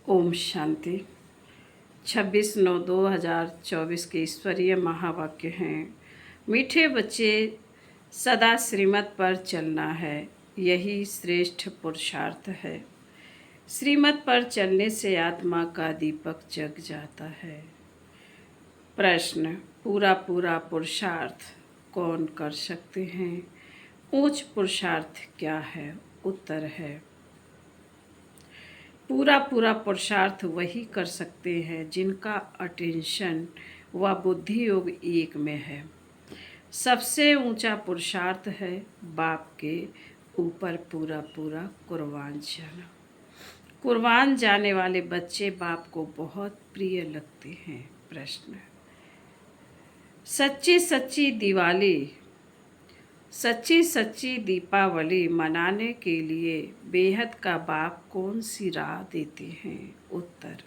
ओम शांति। 26/9/2024 के ईश्वरीय महावाक्य हैं। मीठे बच्चे, सदा श्रीमत पर चलना है, यही श्रेष्ठ पुरुषार्थ है। श्रीमत पर चलने से आत्मा का दीपक जग जाता है। प्रश्न: पूरा पुरुषार्थ कौन कर सकते हैं? उच्च पुरुषार्थ क्या है? उत्तर है, पूरा पुरुषार्थ वही कर सकते हैं जिनका अटेंशन व बुद्धि योग एक में है। सबसे ऊंचा पुरुषार्थ है बाप के ऊपर पूरा कुर्बान जाना। कुर्बान जाने वाले बच्चे बाप को बहुत प्रिय लगते हैं। प्रश्न: सच्ची दीपावली मनाने के लिए बेहद का बाप कौन सी राह देते हैं? उत्तर: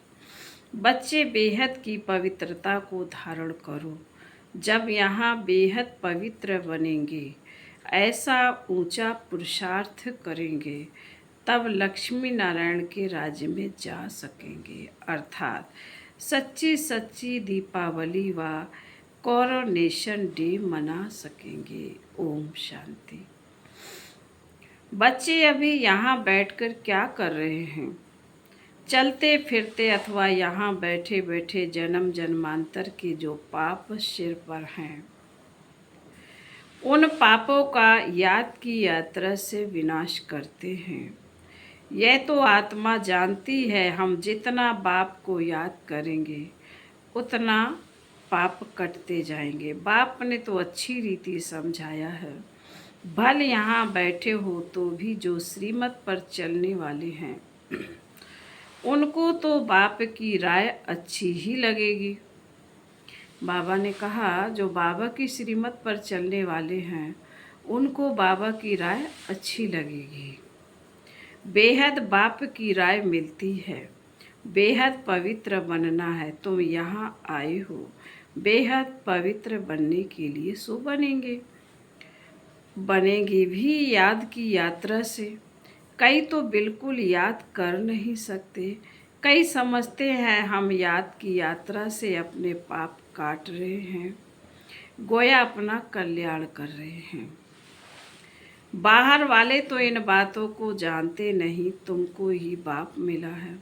बच्चे, बेहद की पवित्रता को धारण करो। जब यहाँ बेहद पवित्र बनेंगे, ऐसा ऊंचा पुरुषार्थ करेंगे, तब लक्ष्मी नारायण के राज्य में जा सकेंगे। अर्थात सच्ची दीपावली व कोरोनेशन डे मना सकेंगे। ओम शांति। बच्चे अभी यहाँ बैठकर क्या कर रहे हैं? चलते फिरते अथवा यहाँ बैठे बैठे जन्म जन्मांतर के जो पाप सिर पर हैं, उन पापों का याद की यात्रा से विनाश करते हैं। यह तो आत्मा जानती है, हम जितना बाप को याद करेंगे उतना पाप कटते जाएंगे। बाप ने तो अच्छी रीति समझाया है। भले यहाँ बैठे हो तो भी जो श्रीमत पर चलने वाले हैं, उनको तो बाप की राय अच्छी ही लगेगी। बाबा ने कहा, जो बाबा की श्रीमत पर चलने वाले हैं, उनको बाबा की राय अच्छी लगेगी। बेहद बाप की राय मिलती है। बेहद पवित्र बनना है, तुम यहाँ आए हो बेहद पवित्र बनने के लिए, सो बनेंगे भी याद की यात्रा से। कई तो बिल्कुल याद कर नहीं सकते। कई समझते हैं हम याद की यात्रा से अपने पाप काट रहे हैं, गोया अपना कल्याण कर रहे हैं। बाहर वाले तो इन बातों को जानते नहीं। तुमको ही बाप मिला है,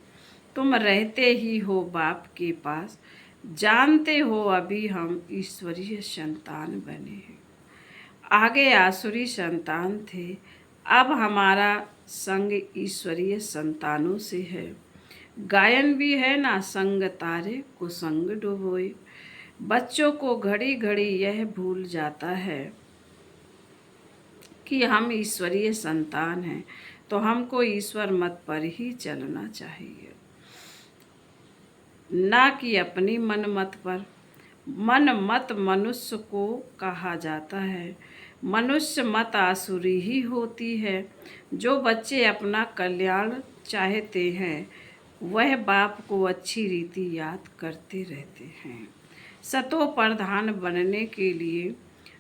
तुम रहते ही हो बाप के पास। जानते हो अभी हम ईश्वरीय संतान बने हैं, आगे आसुरी संतान थे। अब हमारा संग ईश्वरीय संतानों से है। गायन भी है ना, संग तारे को संग डुबोए। बच्चों को घड़ी घड़ी यह भूल जाता है कि हम ईश्वरीय संतान हैं, तो हमको ईश्वर मत पर ही चलना चाहिए, ना कि अपनी मन मत पर। मन मत मनुष्य को कहा जाता है, मनुष्य मत आसुरी ही होती है। जो बच्चे अपना कल्याण चाहते हैं, वह बाप को अच्छी रीति याद करते रहते हैं। सतो प्रधान बनने के लिए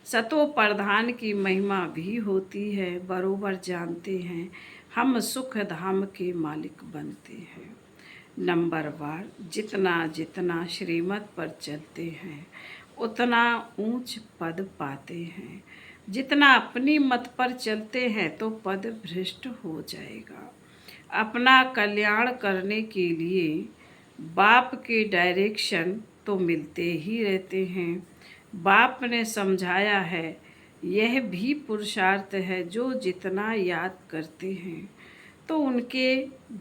सतो प्रधान की महिमा भी होती है, बरोबर जानते हैं। हम सुख धाम के मालिक बनते हैं। नंबरवार जितना श्रीमत पर चलते हैं, उतना ऊंच पद पाते हैं। जितना अपनी मत पर चलते हैं तो पद भ्रष्ट हो जाएगा। अपना कल्याण करने के लिए बाप के डायरेक्शन तो मिलते ही रहते हैं। बाप ने समझाया है, यह भी पुरुषार्थ है। जो जितना याद करते हैं तो उनके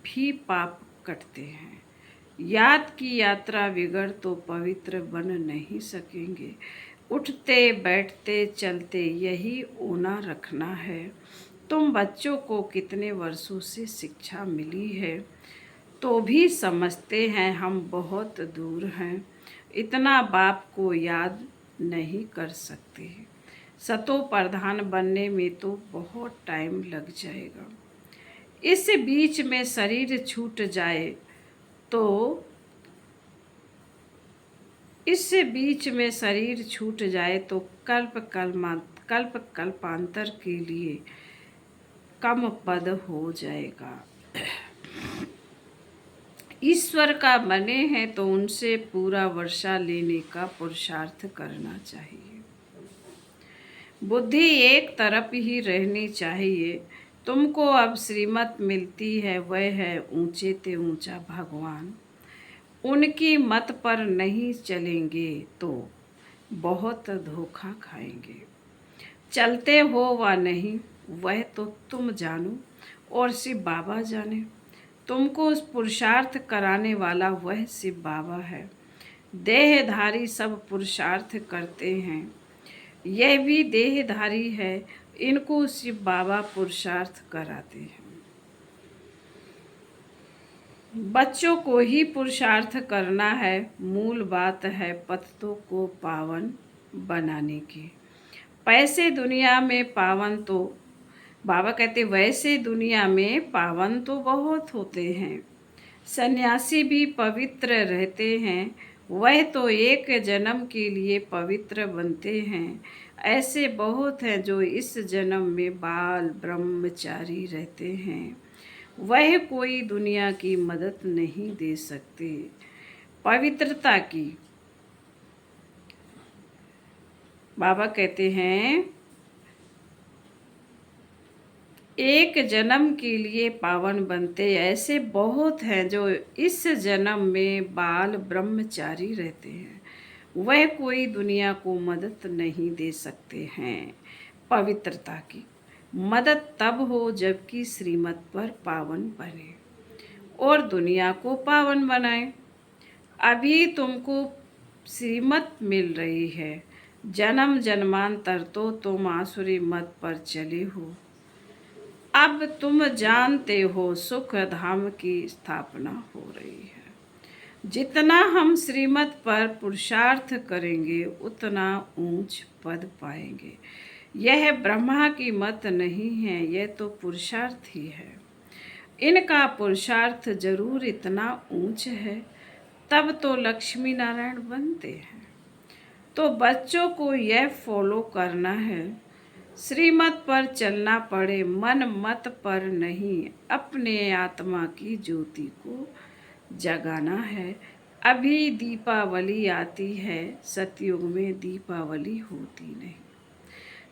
भी पाप कटते हैं। याद की यात्रा बिगड़ तो पवित्र बन नहीं सकेंगे। उठते बैठते चलते यही ऊना रखना है। तुम बच्चों को कितने वर्षों से शिक्षा मिली है, तो भी समझते हैं हम बहुत दूर हैं, इतना बाप को याद नहीं कर सकते। सतो प्रधान बनने में तो बहुत टाइम लग जाएगा। इस बीच में शरीर छूट जाए तो कल्पांतर के लिए कम पद हो जाएगा। ईश्वर का बने हैं तो उनसे पूरा वर्षा लेने का पुरुषार्थ करना चाहिए। बुद्धि एक तरफ ही रहनी चाहिए। तुमको अब श्रीमत मिलती है, वह है ऊंचे ते ऊंचा भगवान। उनकी मत पर नहीं चलेंगे तो बहुत धोखा खाएंगे। चलते हो वा नहीं वह तो तुम जानो और शिव बाबा जाने। तुमको उस पुरुषार्थ कराने वाला वह शिव बाबा है। देहधारी सब पुरुषार्थ करते हैं, यह भी देहधारी है, इनको शिव बाबा पुरुषार्थ कराते हैं। बच्चों को ही पुरुषार्थ करना है, मूल बात है पतितों को पावन बनाने की। पैसे दुनिया में पावन तो बाबा कहते वैसे दुनिया में पावन तो बहुत होते हैं, सन्यासी भी पवित्र रहते हैं, वह तो एक जन्म के लिए पवित्र बनते हैं। ऐसे बहुत हैं जो इस जन्म में बाल ब्रह्मचारी रहते हैं, वह कोई दुनिया की मदद नहीं दे सकते। पवित्रता की बाबा कहते हैं एक जन्म के लिए पावन बनते, ऐसे बहुत हैं जो इस जन्म में बाल ब्रह्मचारी रहते हैं, वह कोई दुनिया को मदद नहीं दे सकते हैं। पवित्रता की मदद तब हो जबकि श्रीमत पर पावन बने और दुनिया को पावन बनाए। अभी तुमको श्रीमत मिल रही है, जन्म जन्मांतर तो तुम आसुरी मत पर चले हो। अब तुम जानते हो सुख धाम की स्थापना हो रही है। जितना हम श्रीमत पर पुरुषार्थ करेंगे उतना ऊंच पद पाएंगे। यह ब्रह्मा की मत नहीं है, यह तो पुरुषार्थ ही है। इनका पुरुषार्थ जरूर इतना ऊंच है, तब तो लक्ष्मी नारायण बनते हैं। तो बच्चों को यह फॉलो करना है, श्रीमत पर चलना पड़े, मन मत पर नहीं, अपने आत्मा की ज्योति को जगाना है। अभी दीपावली आती है, सतयुग में दीपावली होती नहीं,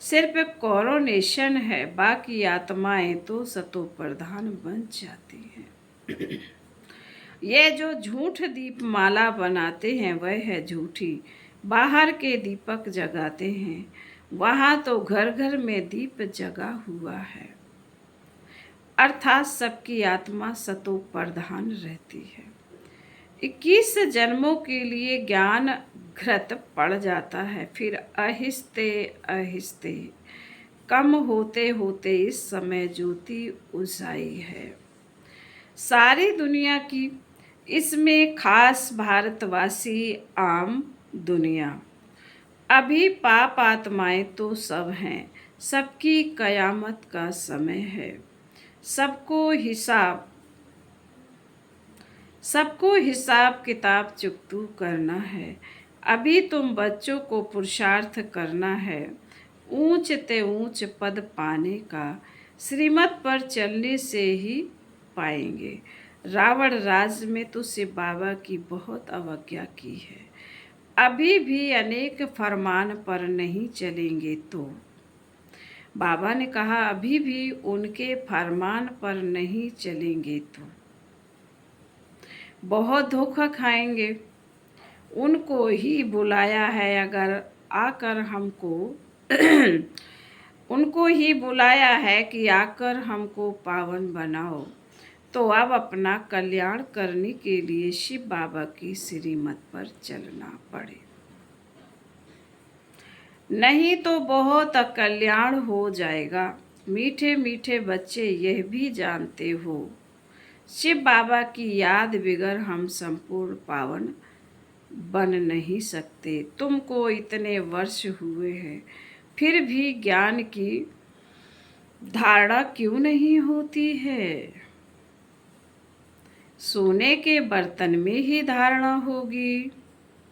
सिर्फ कोरोनेशन है, बाकी आत्माएं तो सतो प्रधान बन जाती हैं। ये जो झूठ दीप माला बनाते हैं वह है झूठी, बाहर के दीपक जगाते हैं, वहाँ तो घर घर में दीप जगा हुआ है। अर्थात सबकी आत्मा सतो प्रधान रहती है। 21 जन्मों के लिए ज्ञान घृत पड़ जाता है, फिर आहिस्ते आहिस्ते कम होते होते इस समय ज्योति उजाई है सारी दुनिया की। इसमें खास भारतवासी आम दुनिया। अभी पाप आत्माएं तो सब हैं, सबकी कयामत का समय है, सबको हिसाब किताब चुकतू करना है। अभी तुम बच्चों को पुरुषार्थ करना है, ऊंच ते ऊंच पद पाने का, श्रीमत पर चलने से ही पाएंगे। रावण राज में तो शिव बाबा की बहुत अवज्ञा की है, अभी भी अनेक फरमान पर नहीं चलेंगे तो बाबा ने कहा अभी भी उनके फरमान पर नहीं चलेंगे तो बहुत धोखा खाएंगे। उनको ही बुलाया है, अगर आकर हमको उनको ही बुलाया है कि आकर हमको पावन बनाओ, तो अब अपना कल्याण करने के लिए शिव बाबा की श्रीमत पर चलना पड़े, नहीं तो बहुत अकल्याण हो जाएगा। मीठे मीठे बच्चे यह भी जानते हो, शिव बाबा की याद बिगर हम संपूर्ण पावन बन नहीं सकते। तुमको इतने वर्ष हुए हैं, फिर भी ज्ञान की धारणा क्यों नहीं होती है? सोने के बर्तन में ही धारणा होगी।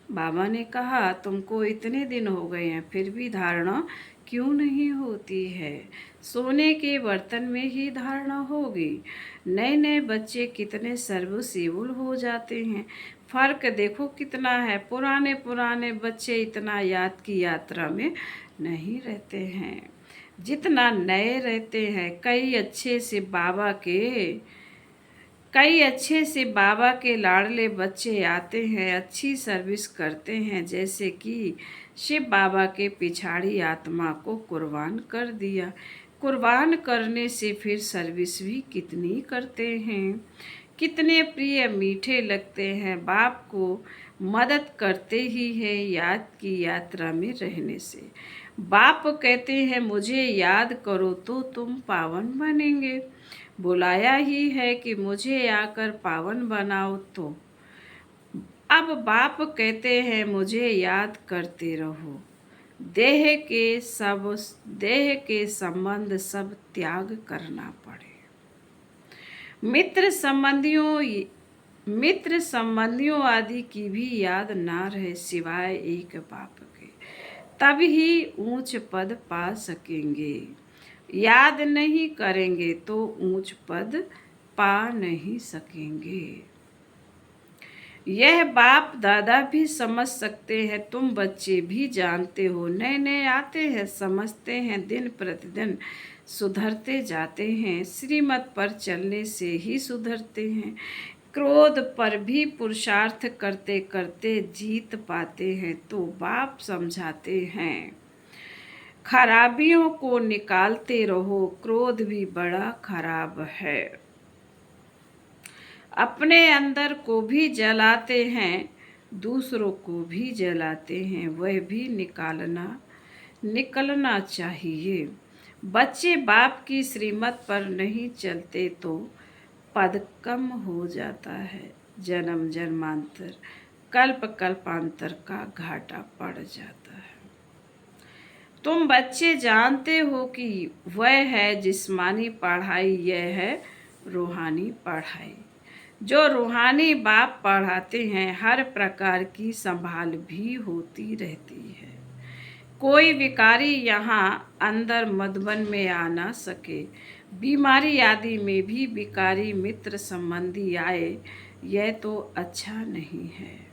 बाबा ने कहा तुमको इतने दिन हो गए हैं, फिर भी धारणा क्यों नहीं होती है? सोने के बर्तन में ही धारणा होगी। नए नए बच्चे कितने सर्वसेबुल हो जाते हैं। फर्क देखो कितना है। पुराने पुराने बच्चे इतना याद की यात्रा में नहीं रहते हैं जितना नए रहते हैं। कई अच्छे से बाबा के लाडले बच्चे आते हैं, अच्छी सर्विस करते हैं, जैसे कि शिव बाबा के पिछाड़ी आत्मा को कुर्बान कर दिया। कुर्बान करने से फिर सर्विस भी कितनी करते हैं। कितने प्रिय मीठे लगते हैं। बाप को मदद करते ही है याद की यात्रा में रहने से। बाप कहते हैं मुझे याद करो तो तुम पावन बनेंगे। बुलाया ही है कि मुझे आकर पावन बनाओ। तो अब बाप कहते हैं मुझे याद करते रहो। देह के संबंध सब त्याग करना पड़े। मित्र संबंधियों आदि की भी याद ना रहे सिवाय एक बाप के, तब ही ऊंच पद पा सकेंगे। याद नहीं करेंगे तो ऊंच पद पा नहीं सकेंगे। यह बाप दादा भी समझ सकते हैं, तुम बच्चे भी जानते हो। नए नए आते हैं, समझते हैं, दिन प्रतिदिन सुधरते जाते हैं। श्रीमत पर चलने से ही सुधरते हैं। क्रोध पर भी पुरुषार्थ करते करते जीत पाते हैं। तो बाप समझाते हैं खराबियों को निकालते रहो, क्रोध भी बड़ा खराब है। अपने अंदर को भी जलाते हैं, दूसरों को भी जलाते हैं, वह भी निकलना चाहिए। बच्चे बाप की श्रीमत पर नहीं चलते तो पद कम हो जाता है। जन्म जन्मांतर कल्प कल्पांतर का घाटा पड़ जाता है। तुम बच्चे जानते हो कि वह है जिस्मानी पढ़ाई, यह है रूहानी पढ़ाई। जो रूहानी बाप पढ़ाते हैं, हर प्रकार की संभाल भी होती रहती है। कोई विकारी यहाँ अंदर मधुबन में आ ना सके। बीमारी आदि में भी विकारी मित्र संबंधी आए, यह तो अच्छा नहीं है।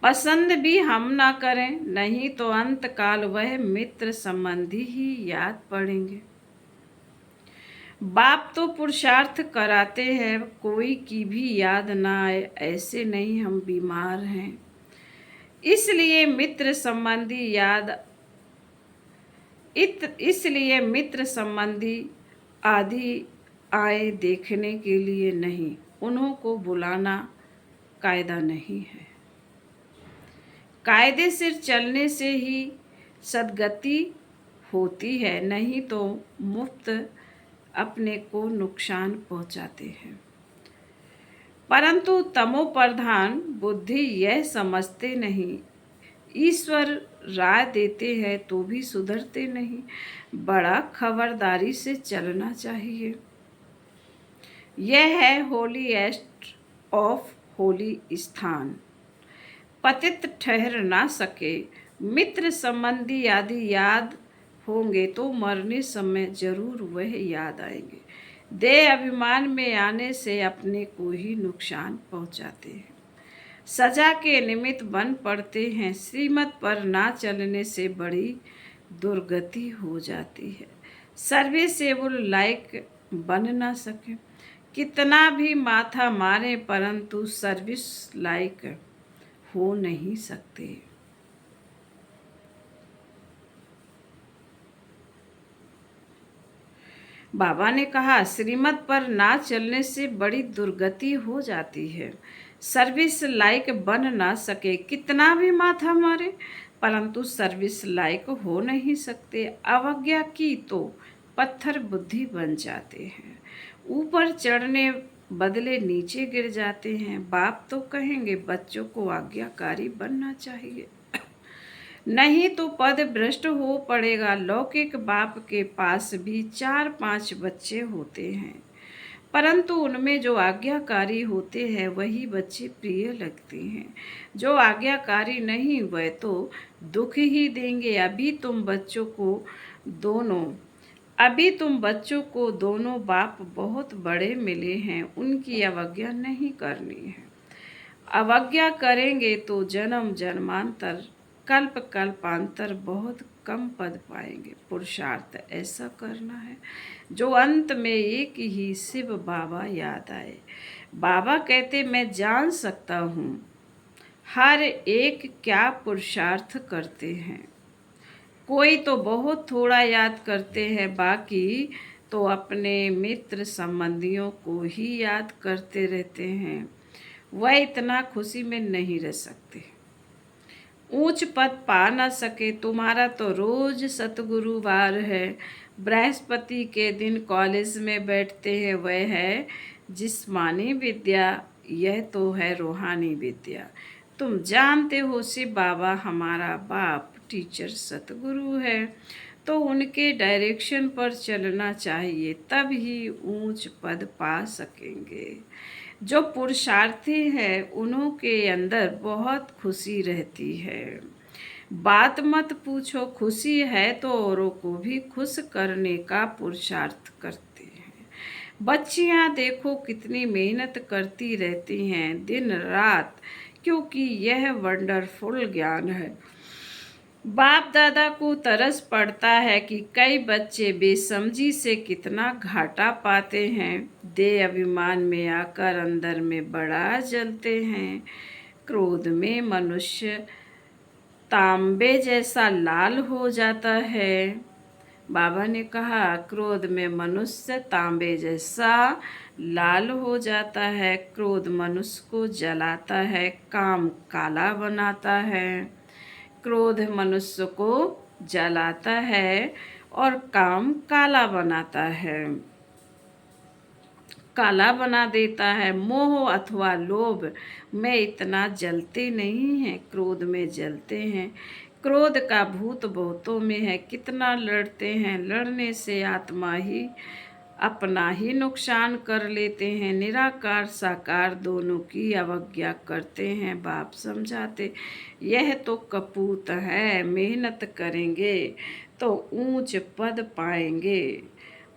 पसंद भी हम ना करें, नहीं तो अंत काल वह मित्र संबंधी ही याद पड़ेंगे। बाप तो पुरुषार्थ कराते हैं, कोई की भी याद ना आए, ऐसे नहीं हम बीमार हैं। इसलिए मित्र संबंधी आदि आए देखने के लिए नहीं, उन्हों को बुलाना कायदा नहीं है। कायदे से चलने से ही सद्गति होती है, नहीं तो मुफ्त अपने को नुकसान पहुंचाते हैं। परंतु तमो प्रधान बुद्धि यह समझते नहीं। ईश्वर राय देते हैं तो भी सुधरते नहीं। बड़ा खबरदारी से चलना चाहिए। यह है होलीएस्ट ऑफ होली स्थान। पतित ठहर ना सके। मित्र संबंधी आदि याद होंगे तो मरने समय जरूर वह याद आएंगे। देह अभिमान में आने से अपने को ही नुकसान पहुंचाते हैं, सजा के निमित्त बन पड़ते हैं। श्रीमत पर ना चलने से बड़ी दुर्गति हो जाती है। सर्विसेबल लायक बन ना सके, कितना भी माथा मारे परंतु सर्विस लायक हो नहीं सकते। बाबा ने कहा श्रीमत पर ना चलने से बड़ी दुर्गति हो जाती है। सर्विस लायक बन ना सके, कितना भी माथा मारे परंतु सर्विस लायक हो नहीं सकते। अवज्ञा की तो पत्थर बुद्धि बन जाते हैं, ऊपर चढ़ने बदले नीचे गिर जाते हैं। बाप तो कहेंगे बच्चों को आज्ञाकारी बनना चाहिए, नहीं तो पद भ्रष्ट हो पड़ेगा। लौकिक बाप के पास भी 4-5 बच्चे होते हैं, परंतु उनमें जो आज्ञाकारी होते हैं वही बच्चे प्रिय लगते हैं। जो आज्ञाकारी नहीं वह तो दुख ही देंगे। दोनों अभी तुम बच्चों को दोनों बाप बहुत बड़े मिले हैं, उनकी अवज्ञा नहीं करनी है। अवज्ञा करेंगे तो जन्म जन्मांतर कल्प कल्पांतर बहुत कम पद पाएंगे। पुरुषार्थ ऐसा करना है जो अंत में एक ही शिव बाबा याद आए। बाबा कहते मैं जान सकता हूँ हर एक क्या पुरुषार्थ करते हैं। कोई तो बहुत थोड़ा याद करते हैं, बाकी तो अपने मित्र संबंधियों को ही याद करते रहते हैं। वह इतना खुशी में नहीं रह सकते। ऊंच पद पा न सके। तुम्हारा तो रोज सतगुरुवार है। बृहस्पति के दिन कॉलेज में बैठते हैं, वह है जिस्मानी विद्या, यह तो है रूहानी विद्या। तुम जानते हो शिव बाबा हमारा बाप टीचर सतगुरु है, तो उनके डायरेक्शन पर चलना चाहिए, तब ही ऊंच पद पा सकेंगे। जो पुरुषार्थी है उन्हों के अंदर बहुत खुशी रहती है। बात मत पूछो, खुशी है तो औरों को भी खुश करने का पुरुषार्थ करते हैं। बच्चियां देखो कितनी मेहनत करती रहती हैं दिन रात, क्योंकि यह वंडरफुल ज्ञान है। बाप दादा को तरस पड़ता है कि कई बच्चे बेसमझी से कितना घाटा पाते हैं। देह अभिमान में आकर अंदर में बड़ा जलते हैं। क्रोध में मनुष्य तांबे जैसा लाल हो जाता है। बाबा ने कहा क्रोध में मनुष्य तांबे जैसा लाल हो जाता है। क्रोध मनुष्य को जलाता है, काम काला बनाता है। क्रोध मनुष्य को जलाता है और काम काला बनाता है, काला बना देता है। मोह अथवा लोभ में इतना जलते नहीं हैं, क्रोध में जलते हैं। क्रोध का भूत बहुतों में है, कितना लड़ते हैं। लड़ने से आत्मा ही अपना ही नुकसान कर लेते हैं। निराकार साकार दोनों की अवज्ञा करते हैं। बाप समझाते यह तो कपूत है, मेहनत करेंगे तो ऊंच पद पाएंगे।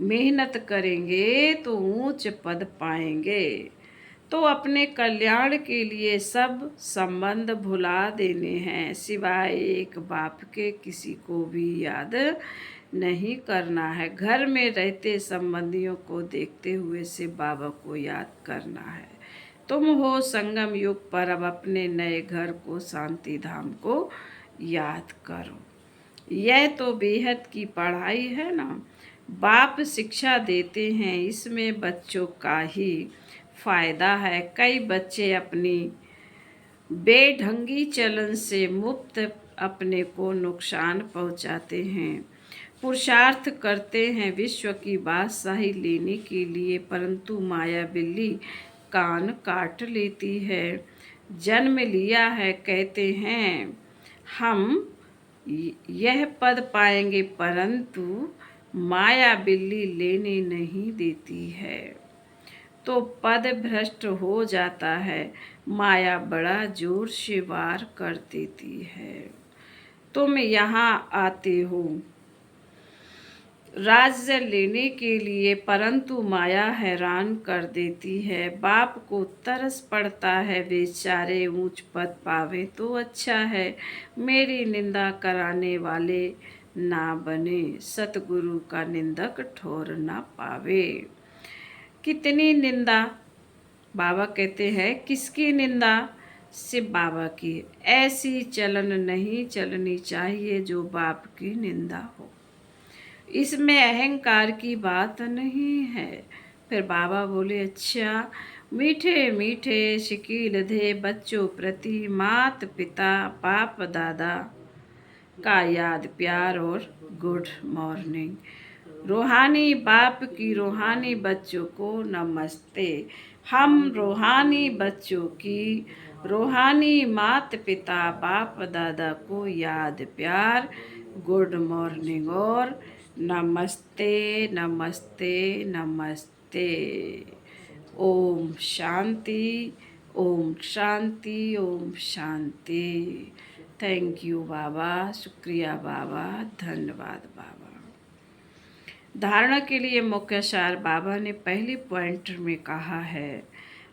मेहनत करेंगे तो ऊंच पद पाएंगे। तो अपने कल्याण के लिए सब संबंध भुला देने हैं, सिवाय एक बाप के किसी को भी याद नहीं करना है। घर में रहते संबंधियों को देखते हुए से बाबा को याद करना है। तुम हो संगम युग पर, अब अपने नए घर को, शांति धाम को याद करो। यह तो बेहद की पढ़ाई है ना। बाप शिक्षा देते हैं, इसमें बच्चों का ही फायदा है। कई बच्चे अपनी बेढंगी चलन से मुक्त अपने को नुकसान पहुंचाते हैं। पुरुषार्थ करते हैं विश्व की बादशाही लेने के लिए, परंतु माया बिल्ली कान काट लेती है। जन्म लिया है, कहते हैं हम यह पद पाएंगे, परंतु माया बिल्ली लेने नहीं देती है, तो पद भ्रष्ट हो जाता है। माया बड़ा जोर से वार कर देती है। तुम यहाँ आते हो राज्य लेने के लिए, परंतु माया हैरान कर देती है। बाप को तरस पड़ता है बेचारे ऊंच पद पावे तो अच्छा है। मेरी निंदा कराने वाले ना बने, सतगुरु का निंदक ठोर ना पावे। कितनी निंदा, बाबा कहते हैं किसकी निंदा? शिव बाबा की। ऐसी चलन नहीं चलनी चाहिए जो बाप की निंदा हो। इसमें अहंकार की बात नहीं है। फिर बाबा बोले अच्छा, मीठे मीठे शकील दे बच्चों प्रति मात पिता बाप दादा का याद प्यार और गुड मॉर्निंग। रूहानी बाप की रूहानी बच्चों को नमस्ते। हम रूहानी बच्चों की रूहानी मात पिता बाप दादा को याद प्यार, गुड मॉर्निंग और नमस्ते नमस्ते नमस्ते। ओम शांति, ओम शांति, ओम शांति। थैंक यू बाबा, शुक्रिया बाबा, धन्यवाद बाबा। धारणा के लिए मुख्य सार बाबा ने पहले पॉइंट में कहा है,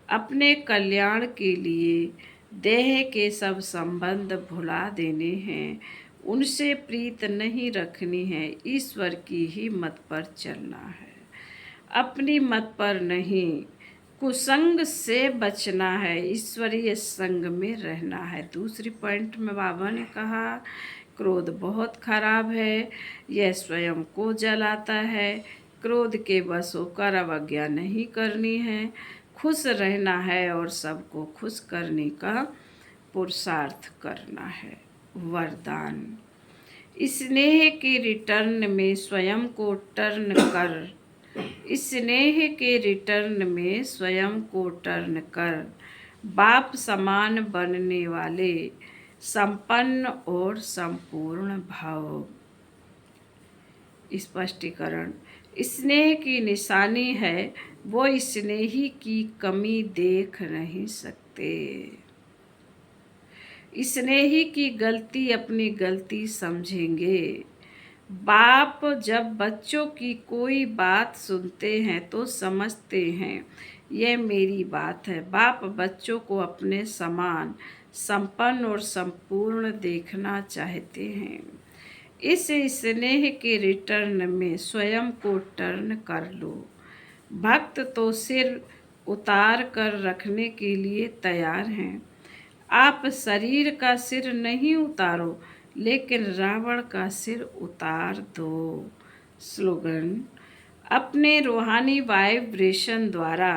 अपने कल्याण के लिए देह के सब संबंध भुला देने हैं, उनसे प्रीत नहीं रखनी है, ईश्वर की ही मत पर चलना है, अपनी मत पर नहीं। कुसंग से बचना है, ईश्वरीय संग में रहना है। दूसरी पॉइंट में बाबा ने कहा, क्रोध बहुत खराब है, यह स्वयं को जलाता है। क्रोध के बस होकर अवज्ञा नहीं करनी है, खुश रहना है और सबको खुश करने का पुरुषार्थ करना है। वरदान, स्नेह के रिटर्न में स्वयं को टर्न कर, स्नेह के रिटर्न में स्वयं को टर्न कर, बाप समान बनने वाले संपन्न और संपूर्ण भाव। स्पष्टीकरण, स्नेह की निशानी है, वो स्नेही की कमी देख नहीं सकते। स्नेही की गलती अपनी गलती समझेंगे। बाप जब बच्चों की कोई बात सुनते हैं तो समझते हैं यह मेरी बात है। बाप बच्चों को अपने समान संपन्न और संपूर्ण देखना चाहते हैं। इस स्नेह के रिटर्न में स्वयं को टर्न कर लो। भक्त तो सिर उतार कर रखने के लिए तैयार हैं। आप शरीर का सिर नहीं उतारो, लेकिन रावण का सिर उतार दो। स्लोगन, अपने रूहानी वाइब्रेशन द्वारा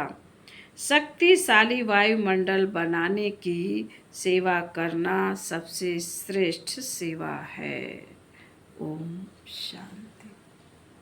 शक्तिशाली वायुमंडल बनाने की सेवा करना सबसे श्रेष्ठ सेवा है। ओम शांति।